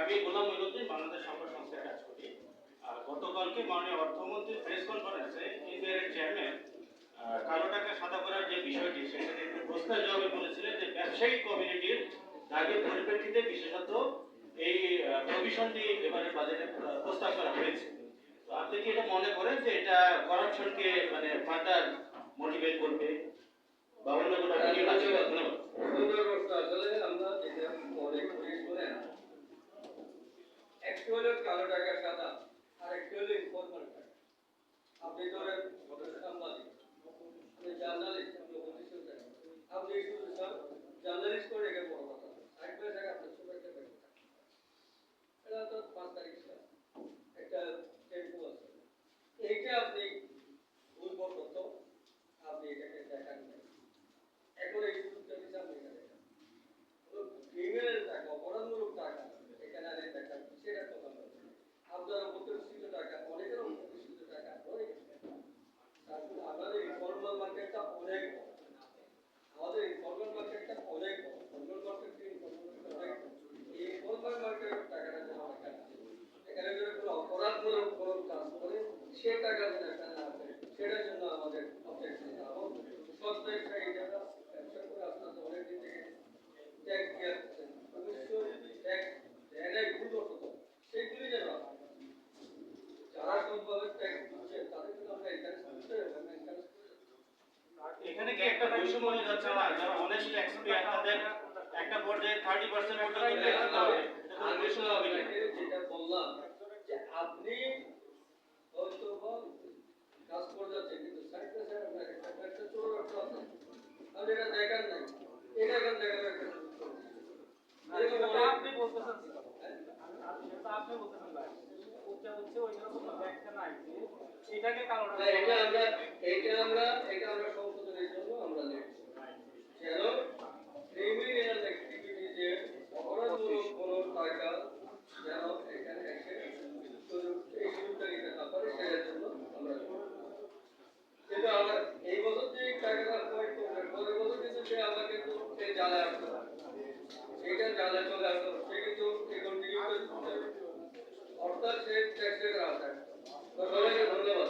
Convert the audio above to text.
আমি গোলাম মঈনুদ্দিন, বাংলাদেশ সংবাদ সংস্থায় কাজ করি। গতকালকে মাননীয় অর্থমন্ত্রীর প্রেস কনফারেন্সে এনবিআর এর চেয়ারম্যান কালো টাকা সাদা করার যে বিষয়টি সেখানে একটু প্রশ্নের জবাবে বলেছিলেন যে ব্যবসায়ী কমিউনিটির দাবির পরিপ্রেক্ষিতে বিশেষত এই প্রভিশনটি এবারে বাজেটে প্রস্তাব করা হয়েছে। তো আপনি কি এটা মনে করেন যে এটা করাপশনকে মানে ফার্দার মোটিভেট করবে বা অন্য কোনো অপিনিয়ন আছে? ধন্যবাদ। আমরা যেটা মনে করি শুনেন, একটু হলো কালো টাকা সাদা আর একটু হলো ইনফরমাল টাকা। আপনি ধরেন সাংবাদিক, আপনি জার্নালিস্ট, আপনি অফিসিয়াল টাকা, আপনি শুধু জার্নালিস্ট করে এটা বড় কথা সাইড বাই সাইড আপনার ছোট একটা ব্যাপার এটা তো 5 তারিখ একটা টেম্পো আছে, এইটা আপনি ভুল তথ্য আপনি এটাকে দেখান নাই। এখন এই সুযোগটা দিতে আপনি এটা দেখান ক্রিমিনাল টাকা, অপরাধমূলক টাকা এখানে আনে দেখান, সেটা কথা বলছি। আপনার প্রতিষ্ঠিত টাকা, অনেকের প্রতিষ্ঠিত টাকা অনেক, তারপর আমাদের ইনফর্মাল মার্কেটটা অনেক বড়, আমাদের ইনফর্মাল মার্কেটটা অনেক বড়, ফর্মাল মার্কেট থেকে ইনফর্মাল মার্কেট অনেক বড়। এই ইনফর্মাল মার্কেটের টাকাটা যেন আমরা কাটছি, এখানে যদি কোনো অপরাধমূলক কোনো কাজ করে সে টাকা যেন এখানে আসে, সেটার জন্য আমাদের অবজেকশন এবং সব ব্যবসায়ী যারা ব্যবসা করে আপনার অনেক দিন থেকে ট্যাক্স দিয়ে আসছেন, অবশ্য ট্যাক্স দেয় ভুল করতো সেগুলি যেন যারা সবভাবে ট্যাক্স দিচ্ছে তাদের জন্য আমরা এনকারেজ করতে হবে। এখানে কি একটা বৈষম্য হয়ে যাচ্ছে না? যারা অনেস্ট ট্যাক্স পেয়ার তাদের একটা পর্যায়ে 30% পর্যন্ত ট্যাক্স দিতে হবে। এটা বৈষম্য হবে না? যেটা বললাম যে আপনি হয়তো কাজ করে যাচ্ছেন কিন্তু সাইড বাই সাইড আপনার একটা ছোট ব্যবসা আছে, আপনি এটা দেখান নাই, এটা এখন দেখার একটা আপনি বলতেছেন আপনি বলতেছেন ভাই ওটা হচ্ছে ওইখানে কোনো ব্যাখ্যা নাই যে এটাকে কারণ এটা আমরা সংশোধনের জন্য আমরা লিখছি যেন ক্রিমিনাল অ্যাক্টিভিটিজে অপরাধমূলক কোনো টাকা যেন এখানে এসে এই সুযোগটা নিতে না পারে সেটার জন্য আমরা কিন্তু আমরা এই বছর যে টাকাটা পয়েন্ট করবেন পরের বছর কিন্তু সে আবার কিন্তু সেই জ্বালায় আসতে পারে, সেইটা জ্বালায় চলে আসতে পারে, সে কিন্তু এই কন্টিনিউ করতে অর্থাৎ সে ট্যাক্স রেটের আওতায়। সবাইকে ধন্যবাদ।